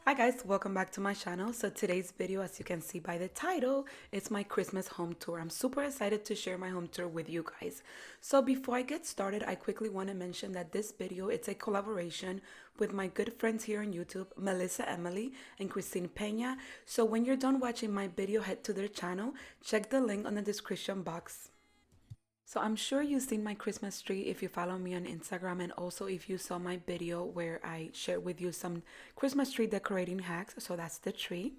Hi guys, welcome back to my channel. So today's video, as you can see by the title, it's my Christmas home tour. I'm super excited to share my home tour with you guys. So before I get started, I quickly want to mention that this video, it's a collaboration with my good friends here on YouTube, Melissa Emily and Christine Peña. So when you're done watching my video, head to their channel, check the link on the description box. So I'm sure you've seen my Christmas tree if you follow me on Instagram, and also if you saw my video where I shared with you some Christmas tree decorating hacks. So that's the tree.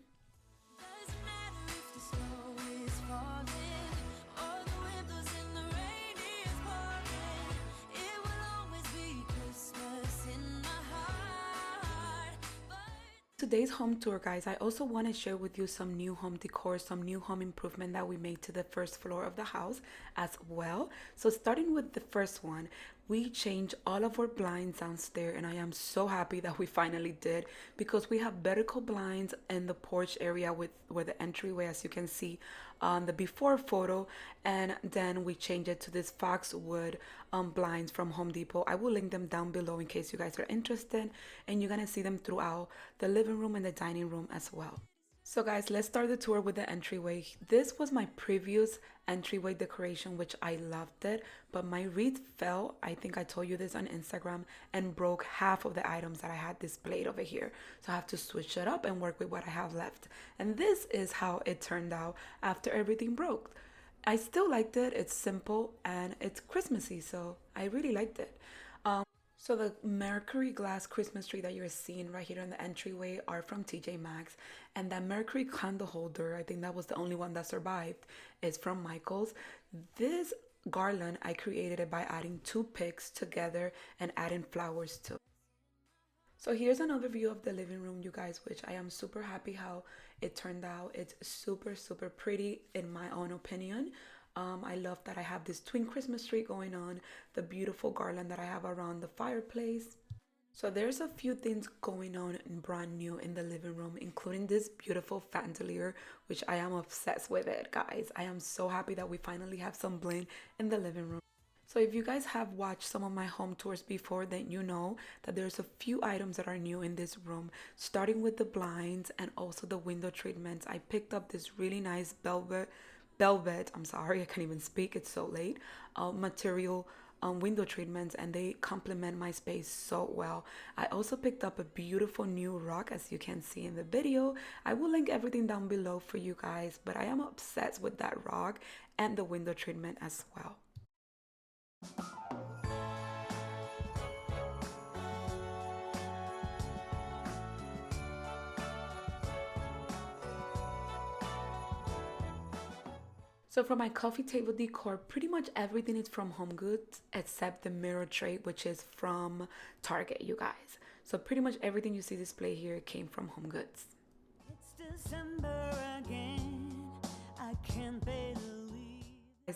Today's home tour, guys, I also want to share with you some new home decor, some new home improvement that we made to the first floor of the house as well. So starting with the first one, we changed all of our blinds downstairs, and I am so happy that we finally did, because we have vertical blinds in the porch area with where the entryway, as you can see on the before photo, and then we changed it to this foxwood blinds from Home Depot. I will link them down below in case you guys are interested, and you're gonna see them throughout the living room and the dining room as well. So guys, let's start the tour with the entryway. This was my previous entryway decoration, which I loved it, but my wreath fell, I think I told you this on Instagram, and broke half of the items that I had displayed over here. So I have to switch it up and work with what I have left. And this is how it turned out after everything broke. I still liked it. It's simple and it's Christmassy, so I really liked it. So the Mercury glass Christmas tree that you're seeing right here in the entryway are from TJ Maxx, and that Mercury candle holder, I think that was the only one that survived, is from Michael's. This garland, I created it by adding two picks together and adding flowers to. So here's an overview of the living room, you guys, which I am super happy how it turned out. It's super pretty in my own opinion. I love that I have this twin Christmas tree going on, the beautiful garland that I have around the fireplace. So there's a few things going on in brand new in the living room, including this beautiful chandelier, which I am obsessed with it, guys. I am so happy that we finally have some bling in the living room. So if you guys have watched some of my home tours before, then you know that there's a few items that are new in this room, starting with the blinds and also the window treatments. I picked up this really nice velvet, I'm sorry, I can't even speak, it's so late, material window treatments, and they complement my space so well. I also picked up a beautiful new rock, as you can see in the video. I will link everything down below for you guys, but I am obsessed with that rock and the window treatment as well. So for my coffee table decor, pretty much everything is from Home Goods except the mirror tray, which is from Target, you guys. So pretty much everything you see displayed here came from Home Goods. It's December again. I can't believe.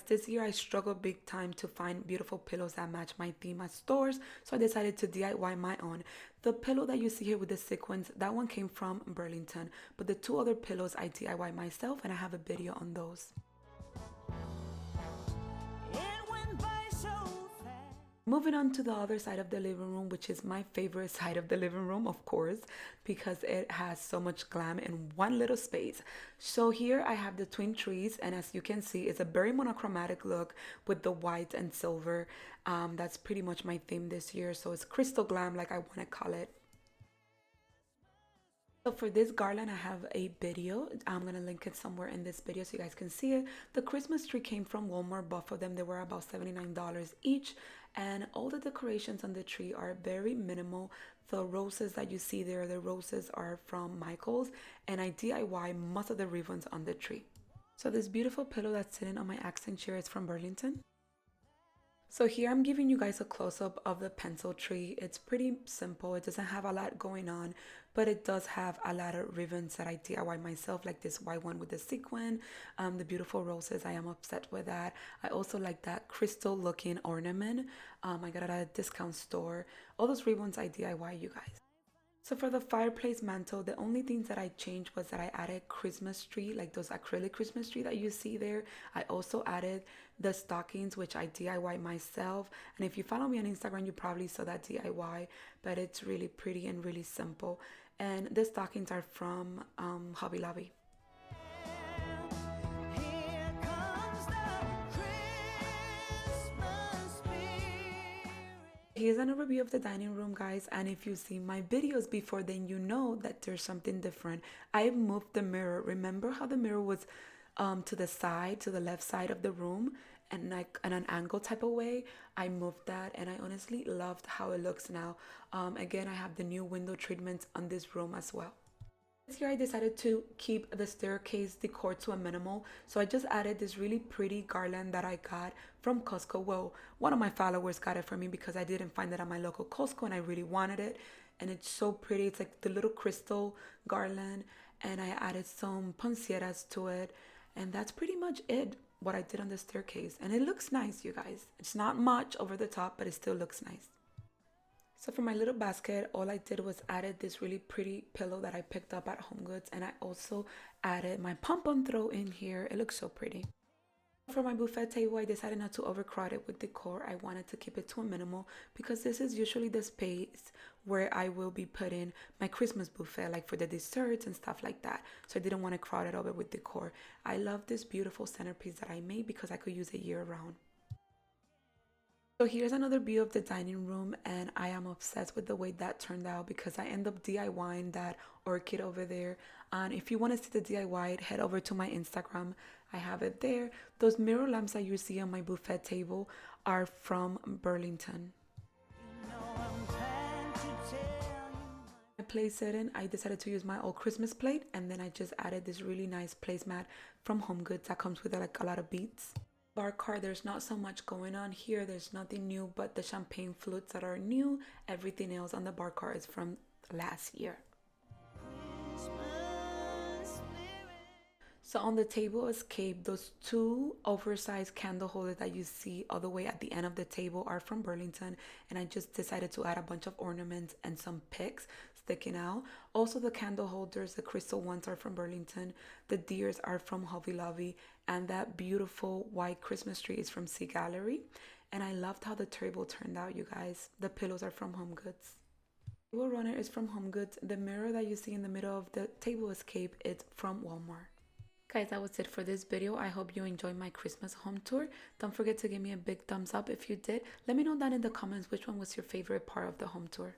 This year I struggled big time to find beautiful pillows that match my theme at stores, so I decided to DIY my own. The pillow that you see here with the sequins, that one came from Burlington, but the two other pillows I DIY myself, and I have a video on those. Moving on to the other side of the living room, which is my favorite side of the living room, of course, because it has so much glam in one little space. So here I have the twin trees, and as you can see, it's a very monochromatic look with the white and silver. That's pretty much my theme this year, so it's crystal glam, like I want to call it. So for this garland, I have a video. I'm gonna link it somewhere in this video so you guys can see it. The Christmas tree came from Walmart. Both of them, they were about $79 each, and all the decorations on the tree are very minimal. The roses that you see there, the roses are from Michael's, and I DIY most of the ribbons on the tree. So this beautiful pillow that's sitting on my accent chair is from Burlington. So here I'm giving you guys a close-up of the pencil tree. It's pretty simple. It doesn't have a lot going on, but it does have a lot of ribbons that I DIY myself, like this white one with the sequin, the beautiful roses. I am upset with that. I also like that crystal looking ornament. I got it at a discount store. All those ribbons I DIY, you guys. So for the fireplace mantle, the only things that I changed was that I added Christmas tree, like those acrylic Christmas tree that you see there. I also added the stockings, which I DIY myself. And if you follow me on Instagram, you probably saw that DIY, but it's really pretty and really simple. and the stockings are from Hobby Lobby. Here's another review of the dining room, guys, and if you've seen my videos before, then you know that there's something different. I moved the mirror. Remember how the mirror was to the side, to the left side of the room, and like in an angle type of way? I moved that, and I honestly loved how it looks now. Again, I have the new window treatments on this room as well. This year I decided to keep the staircase decor to a minimal, so I just added this really pretty garland that I got from Costco. Well, one of my followers got it for me because I didn't find it at my local Costco and I really wanted it, and it's so pretty. It's like the little crystal garland, and I added some poinsettias to it, and that's pretty much it, what I did on the staircase. And it looks nice, you guys. It's not much over the top, but it still looks nice. So for my little basket, all I did was added this really pretty pillow that I picked up at HomeGoods, and I also added my pom-pom throw in here. It looks so pretty. For my buffet table, I decided not to overcrowd it with decor. I wanted to keep it to a minimal because this is usually the space where I will be putting my Christmas buffet, like for the desserts and stuff like that. So I didn't want to crowd it over with decor. I love this beautiful centerpiece that I made because I could use it year round. So here's another view of the dining room, and I am obsessed with the way that turned out because I end up DIYing that orchid over there. And if you want to see the DIY, head over to my Instagram. I have it there. Those mirror lamps that you see on my buffet table are from Burlington. I place it in. I decided to use my old Christmas plate, and then I just added this really nice placemat from HomeGoods that comes with like a lot of beads. Bar card, there's not so much going on here. There's nothing new but the champagne flutes that are new. Everything else on the bar card is from last year. So on the table escape, those two oversized candle holders that you see all the way at the end of the table are from Burlington, and I just decided to add a bunch of ornaments and some picks sticking out. Also the candle holders, the crystal ones, are from Burlington. The deers are from Hobby Lobby, and that beautiful white Christmas tree is from Sea Gallery. And I loved how the table turned out, you guys. The pillows are from HomeGoods. The table runner is from HomeGoods. The mirror that you see in the middle of the table escape is from Walmart. Guys, that was it for this video. I hope you enjoyed my Christmas home tour. Don't forget to give me a big thumbs up if you did. Let me know down in the comments which one was your favorite part of the home tour.